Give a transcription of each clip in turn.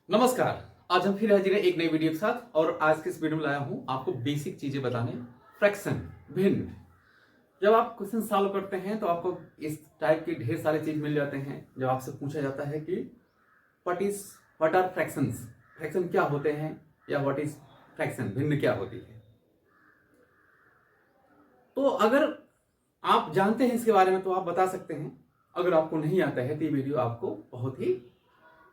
नमस्कार। आज हम फिर हाजिर हैं एक नई वीडियो के साथ और आज के इस वीडियो में लाया हूं आपको बेसिक चीजें बताने। फ्रैक्शन, भिन्न। जब आप क्वेश्चन सॉल्व करते हैं तो आपको इस टाइप की ढेर सारे चीज मिल जाते हैं। जब आपसे पूछा जाता है कि व्हाट आर फ्रैक्शंस, फ्रैक्शन क्या होते हैं, या व्हाट इज फ्रैक्शन, भिन्न क्या होती है। तो अगर आप जानते हैं इसके बारे में तो आप बता सकते हैं। अगर आपको नहीं आता है तो ये वीडियो आपको बहुत ही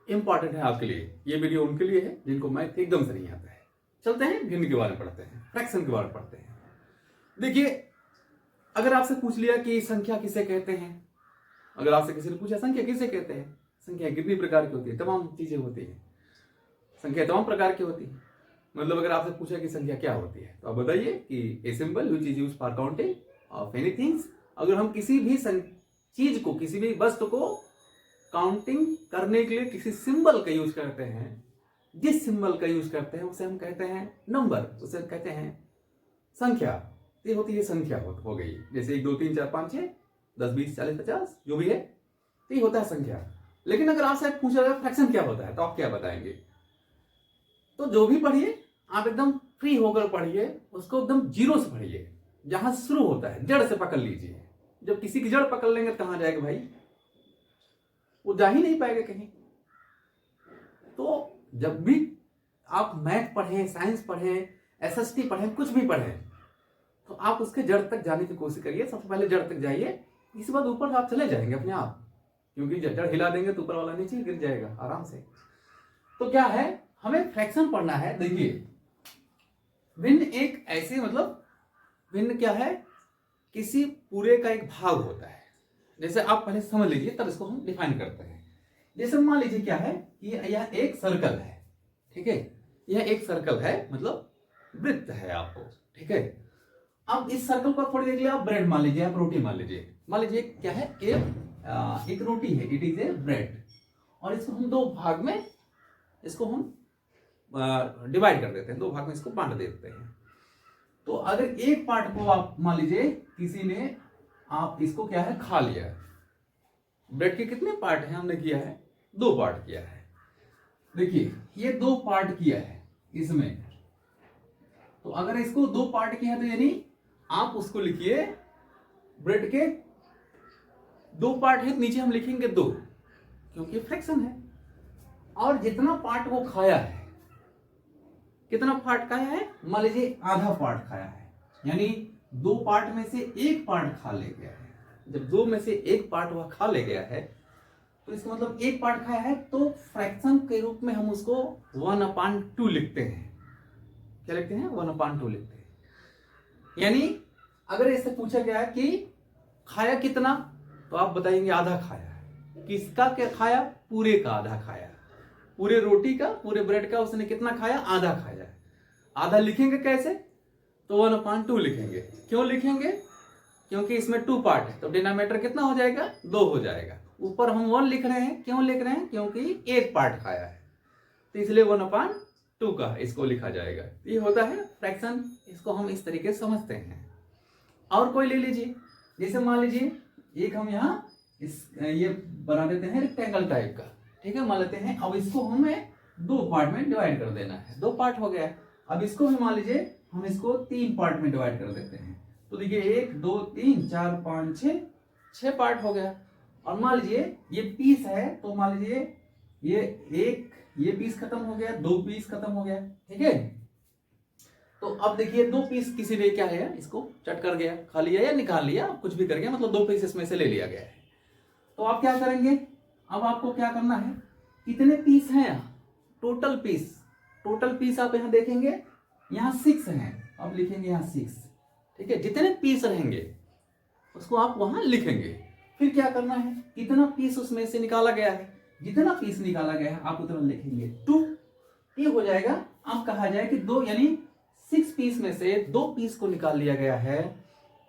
इंपॉर्टेंट है आपके लिए। ये वीडियो उनके लिए है जिनको मैथ एकदम से नहीं आता है। चलते हैं भिन्न के बारे में पढ़ते हैं, फ्रैक्शन के बारे में पढ़ते हैं। देखिए, अगर आपसे पूछ लिया कि संख्या किसे कहते हैं, अगर आपसे किसी ने पूछा संख्या किसे कहते हैं, संख्या कितनी प्रकार की होती है, तमाम चीजें होती है, संख्या तमाम प्रकार की होती है। मतलब अगर आपसे पूछा कि संख्या क्या होती है तो आप बताइए कि a symbol which is used for counting of anythings. अगर हम किसी भी चीज को, किसी भी वस्तु को काउंटिंग करने के लिए किसी सिंबल का यूज करते हैं, जिस सिंबल का यूज करते हैं उसे हम कहते हैं नंबर, उसे कहते हैं संख्या। ये होती है संख्या हो गई। जैसे 1 2 3 4 5 6 10 20 40 50 जो भी है, तो ये होता है संख्या। लेकिन अगर आपसे पूछा जाए फ्रैक्शन क्या होता है तो आप क्या बताएंगे। तो जो भी पढ़िए आप एकदम फ्री होकर पढ़िए, उसको एकदम जीरो से पढ़िए, जहां शुरू होता है जड़ से पकड़ लीजिए। जब किसी की जड़ पकड़ लेंगे तो कहां जाएगा भाई, वो जा ही नहीं पाएगा कहीं। तो जब भी आप मैथ पढ़ें, साइंस पढ़ें, एसएसटी पढ़ें, कुछ भी पढ़ें, तो आप उसके जड़ तक जाने की कोशिश करिए। सबसे पहले जड़ तक जाइए, इसके बाद ऊपर आप चले जाएंगे अपने आप, क्योंकि जड़ हिला देंगे तो ऊपर वाला नीचे गिर जाएगा आराम से। तो क्या है, हमें फ्रैक्शन पढ़ना है। देखिए, भिन्न एक ऐसे, मतलब भिन्न क्या है, किसी पूरे का एक भाग होता है। जैसे आप पहले समझ लीजिए तब इसको हम डिफाइन करते हैं। जैसे मान लीजिए क्या है कि यह एक सर्कल है, ठीक है, यह एक सर्कल है, मतलब वृत्त है आपको, ठीक है। अब इस सर्कल पर थोड़ी देर के लिए आप ब्रेड मान लीजिए, आप रोटी मान लीजिए। मान लीजिए क्या है, एक रोटी है, इट इज ए ब्रेड, और इसको हम दो भाग में, इसको हम डिवाइड कर देते हैं, दो भाग में इसको बांट देते हैं। तो अगर एक पार्ट को आप मान लीजिए किसी ने, आप इसको क्या है खा लिया। ब्रेड के कितने पार्ट हैं, हमने किया है 2 पार्ट किया है। देखिए ये 2 पार्ट किया है इसमें, तो अगर इसको 2 पार्ट किया है तो यानी आप उसको लिखिए, ब्रेड के 2 पार्ट है, नीचे हम लिखेंगे 2, क्योंकि फ्रैक्शन है। और जितना पार्ट वो खाया है, कितना पार्ट खाया है, मान लीजिए आधा पार्ट खाया है, यानी 2 पार्ट में से 1 पार्ट खा ले गया है। जब 2 में से 1 पार्ट वह खा ले गया है तो इसका मतलब 1 पार्ट खाया है, तो फ्रैक्शन के रूप में हम उसको 1/2 लिखते हैं। क्या लिखते हैं, 1/2 लिखते हैं। यानी अगर इससे पूछा गया है कि खाया कितना, तो आप बताएंगे आधा खाया है। किसका क्या खाया, पूरे का आधा खाया, पूरे रोटी का, पूरे ब्रेड का उसने कितना खाया, आधा खाया। आधा लिखेंगे कैसे, तो 1/2 लिखेंगे। क्यों लिखेंगे, क्योंकि इसमें 2 पार्ट है, तो डिनोमिनेटर कितना हो जाएगा, 2 हो जाएगा। ऊपर हम 1 लिख रहे हैं, क्यों लिख रहे हैं, क्योंकि 1 पार्ट खाया है, तो इसलिए 1/2 का इसको लिखा जाएगा। ये होता है फ्रैक्शन, इसको हम इस तरीके से समझते हैं। और कोई ले लीजिए, जैसे मान लीजिए एक हम यहाँ ये बना देते हैं रेक्टेंगल टाइप का, ठीक है, मान लेते हैं। अब इसको हमें 2 पार्ट में डिवाइड कर देना है, 2 पार्ट हो गया। अब इसको भी मान लीजिए हम इसको 3 पार्ट में डिवाइड कर देते हैं, तो देखिए 1 2 3 4 5 6 पार्ट हो गया। और मान लीजिए ये पीस है, तो मान लीजिए ये पीस खत्म हो गया, 2 पीस खत्म हो गया, ठीक है। तो अब देखिए 2 पीस किसी ने क्या है, इसको चट कर गया, खा लिया या निकाल लिया, कुछ भी कर गया, मतलब 2 पीस इसमें से ले लिया गया है। तो आप क्या करेंगे, अब आपको क्या करना है, कितने पीस हैं यहाँ, टोटल पीस आप यहाँ देखेंगे, यहाँ 6 हैं। अब लिखेंगे यहाँ 6, ठीक है। जितने पीस रहेंगे उसको आप वहां लिखेंगे। फिर क्या करना है, कितना पीस उसमें से निकाला गया है, जितना पीस निकाला गया है आप उतना लिखेंगे 2। ये हो जाएगा। अब कहा जाए कि 2, यानी 6 पीस में से 2 पीस को निकाल लिया गया है।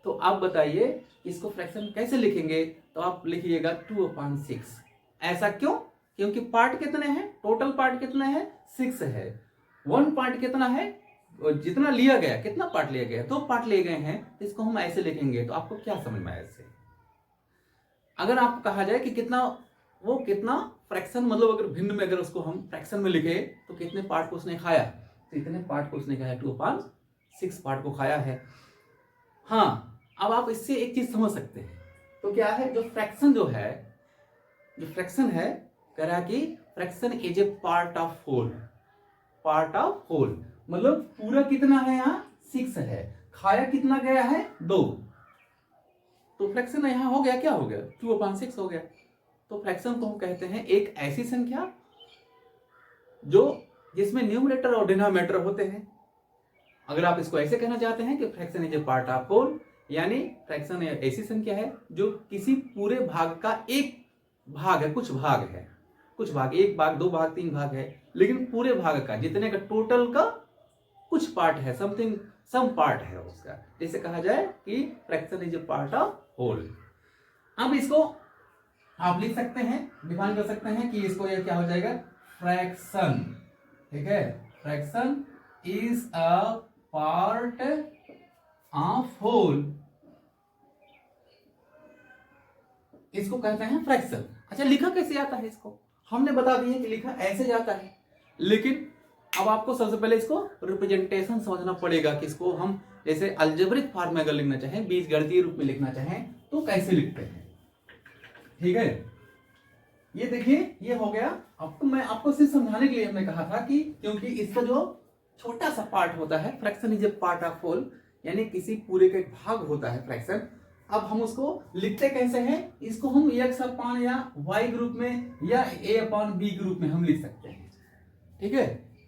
तो आप बताइए इसको फ्रैक्शन कैसे लिखेंगे, तो आप लिखिएगा 2/6। ऐसा क्यों, क्योंकि पार्ट कितने हैं, टोटल पार्ट कितने हैं, 6 है। 1 पार्ट कितना है, जितना लिया गया, कितना पार्ट लिया गया, 2 पार्ट लिए गए हैं, तो इसको हम ऐसे लिखेंगे। तो आपको क्या समझ में आया इससे। अगर आपको कहा जाए कि कितना वो कितना फ्रैक्शन, मतलब अगर भिन्न में अगर उसको हम फ्रैक्शन में लिखे तो कितने पार्ट को उसने खाया, तो इतने पार्ट को उसने खाया, 2/6 पार्ट को खाया है। हाँ, अब आप इससे एक चीज समझ सकते हैं, तो क्या है, जो फ्रैक्शन है कह रहा है कि fraction is a part of whole, part of whole मतलब पूरा कितना है, यहाँ 6 है, खाया कितना गया है 2, तो फ्रैक्शन यहाँ हो गया, क्या हो गया, 2/6 हो गया। तो फ्रैक्शन को हम कहते हैं एक ऐसी संख्या जो जिसमें न्यूमरेटर और डिनोमिनेटर होते हैं। अगर आप इसको ऐसे कहना चाहते हैं कि fraction is a part of whole, यानी फ्रैक्शन ऐसी संख्या है जो किसी पूरे भाग का एक भाग है, कुछ भाग है, कुछ भाग, 1 भाग 2 भाग 3 भाग है, लेकिन पूरे भाग का जितने का टोटल का कुछ पार्ट है, सम पार्ट है उसका, जैसे कहा जाए कि fraction is a part of whole. अब इसको आप लिख सकते हैं, डिफाइन कर सकते हैं कि इसको ये क्या हो जाएगा, फ्रैक्शन, ठीक है, fraction is a part of whole, इसको कहते हैं फ्रैक्शन। अच्छा, लिखा कैसे आता है इसको, हमने बता दिया कि लिखा ऐसे जाता है, लेकिन अब आपको सबसे पहले इसको रिप्रेजेंटेशन समझना पड़ेगा कि इसको हम जैसे अलजेब्रिक फॉर्म में अगर लिखना चाहें, बीजगणितीय रूप में लिखना चाहें तो कैसे लिखते हैं, ठीक है। ये देखिए, ये हो गया। अब तो मैं आपको सिर्फ समझाने के लिए हमने कहा था कि क्योंकि इसका जो छोटा सा पार्ट होता है, fraction is a part of whole, यानी किसी पूरे का एक भाग होता है फ्रैक्शन। अब हम उसको लिखते कैसे हैं, इसको हम x अपान या y ग्रुप में या a अपान b ग्रुप में हम लिख सकते हैं, ठीक है।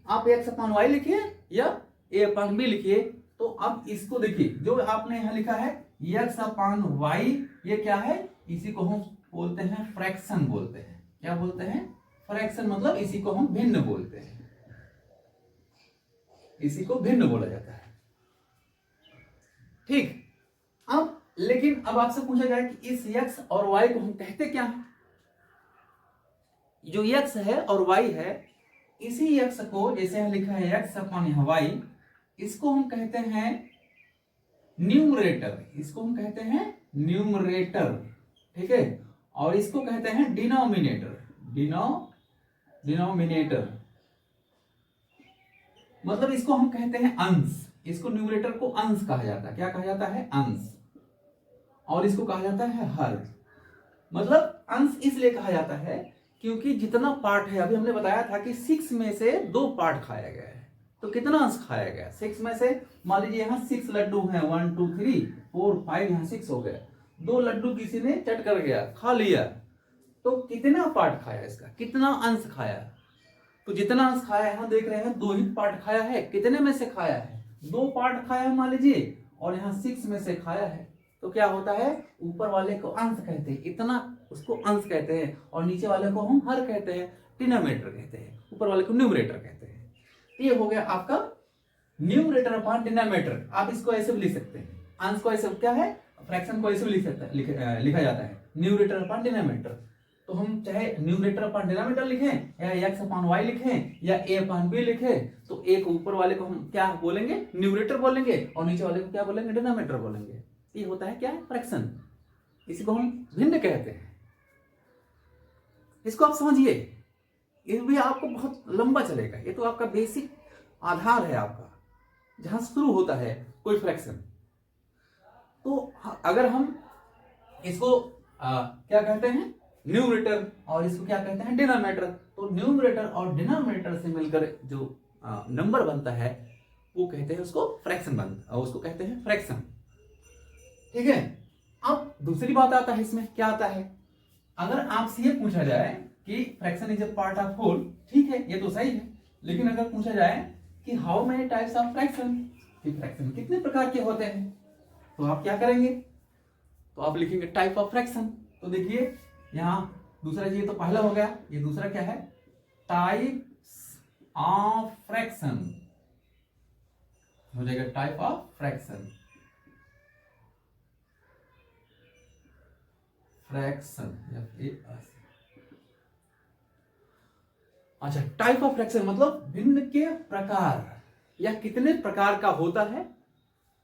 आप x अपान y लिखिए या a अपान b लिखिए। तो अब इसको देखिए, जो आपने यहाँ लिखा है x अपान y, ये क्या है, इसी को हम बोलते हैं फ्रैक्शन बोलते हैं। क्या बोलते हैं, फ्रैक्शन, मतलब इसी को हम भिन्न बोलते हैं, इसी को भिन्न बोला जाता है, ठीक। अब लेकिन अब आपसे पूछा जाए कि इस x और y को हम कहते क्या हैं। जो x है और y है, इसी x को जैसे यहाँ लिखा है x अपान यहाँ y, इसको हम कहते हैं न्यूमरेटर, इसको हम कहते हैं न्यूमरेटर, ठीक है। और इसको कहते हैं डिनोमिनेटर, डिनोमिनेटर मतलब इसको हम कहते हैं अंश, इसको न्यूमरेटर को अंश कहा जाता है। क्या कहा जाता है, अंश। और इसको कहा जाता है हर, मतलब अंश इसलिए कहा जाता है क्योंकि जितना पार्ट है, अभी हमने बताया था कि 6 में से 2 पार्ट खाया गया है, तो कितना अंश खाया गया, 6 में से मान लीजिए यहाँ 6 लड्डू हैं, 1 2 3 4 5, यहाँ 6 हो गया, 2 लड्डू किसी ने चट कर गया, खा लिया, तो कितना पार्ट खाया, इसका कितना अंश खाया। तो जितना अंश खाया यहाँ देख रहे हैं 2 ही पार्ट खाया है, कितने में से खाया है, 2 पार्ट खाया है मान लीजिए, और यहाँ 6 में से खाया है, तो क्या होता है, ऊपर वाले को अंश कहते हैं, इतना उसको अंश कहते हैं, और नीचे वाले को हम हर कहते हैं, डिनोमिनेटर कहते हैं, ऊपर वाले को न्यूमरेटर कहते हैं। ये हो गया आपका न्यूमरेटर अपॉन डिनोमिनेटर। आप इसको ऐसे भी लिख सकते हैं, अंश को ऐसे क्या है, फ्रैक्शन को ऐसे भी लिखा जाता है, न्यूमरेटर अपॉन डिनोमिनेटर। तो हम चाहे न्यूमरेटर अपॉन डिनोमिनेटर लिखें या x अपॉन y लिखें या a अपॉन b लिखें, तो एक ऊपर वाले को हम क्या बोलेंगे, न्यूमरेटर बोलेंगे, और नीचे वाले को क्या बोलेंगे, डिनोमिनेटर बोलेंगे। ये होता है क्या है, फ्रैक्शन, इसी को हम भिन्न कहते हैं। इसको आप समझिए, ये भी आपको बहुत लंबा चलेगा, ये तो आपका बेसिक आधार है आपका, जहां शुरू होता है कोई फ्रैक्शन। तो अगर हम इसको क्या कहते हैं, न्यूमरेटर, और इसको क्या कहते हैं, डिनोमिनेटर। तो न्यूमरेटर और डिनोमिनेटर से मिलकर जो नंबर बनता है वो कहते हैं उसको फ्रैक्शन बनता, उसको कहते हैं फ्रैक्शन, ठीक है। अब दूसरी बात आता है इसमें, क्या आता है, अगर आपसे ये पूछा जाए कि fraction is a part of whole, ठीक है, ये तो सही है, लेकिन अगर पूछा जाए कि how many types of fraction, कि फ्रैक्शन कितने प्रकार के होते हैं, तो आप क्या करेंगे, तो आप लिखेंगे टाइप ऑफ फ्रैक्शन। तो देखिए यहाँ दूसरा, ये तो पहला हो गया, ये दूसरा क्या है, टाइप्स ऑफ फ्रैक्शन हो जाएगा, टाइप ऑफ फ्रैक्शन, फ्रैक्शन। अच्छा, टाइप ऑफ फ्रैक्शन मतलब भिन्न के प्रकार या कितने प्रकार का होता है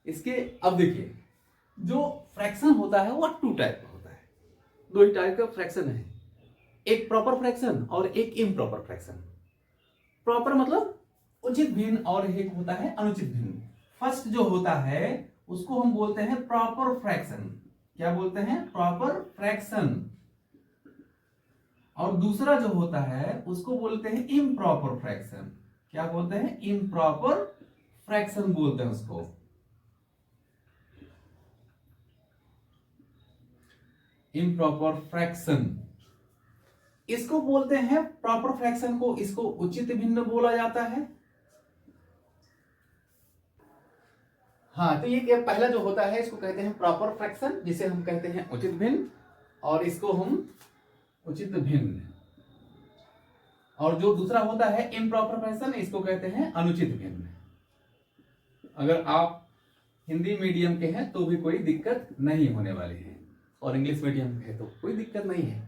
इसके। अब देखिए, जो फ्रैक्शन होता है वो 2 टाइप का होता है, 2 ही टाइप का फ्रैक्शन है। एक प्रॉपर फ्रैक्शन और एक इम्प्रॉपर फ्रैक्शन। प्रॉपर मतलब उचित भिन्न और एक होता है अनुचित भिन्न। फर्स्ट जो होता है उसको हम बोलते हैं प्रॉपर फ्रैक्शन। क्या बोलते हैं? Proper fraction. और दूसरा जो होता है उसको बोलते हैं इम्प्रॉपर फ्रैक्शन। क्या बोलते हैं? इम्प्रॉपर फ्रैक्शन बोलते हैं उसको। इम्प्रॉपर फ्रैक्शन इसको बोलते हैं। प्रॉपर फ्रैक्शन को इसको उचित भिन्न बोला जाता है। हाँ, तो ये पहला जो होता है इसको कहते हैं प्रॉपर फ्रैक्शन, जिसे हम कहते हैं उचित भिन्न, और इसको हम उचित भिन्न। और जो दूसरा होता है इम्प्रॉपर फ्रैक्शन, इसको कहते हैं अनुचित भिन्न। अगर आप हिंदी मीडियम के हैं तो भी कोई दिक्कत नहीं होने वाली है, और इंग्लिश मीडियम के हैं तो कोई दिक्कत नहीं है।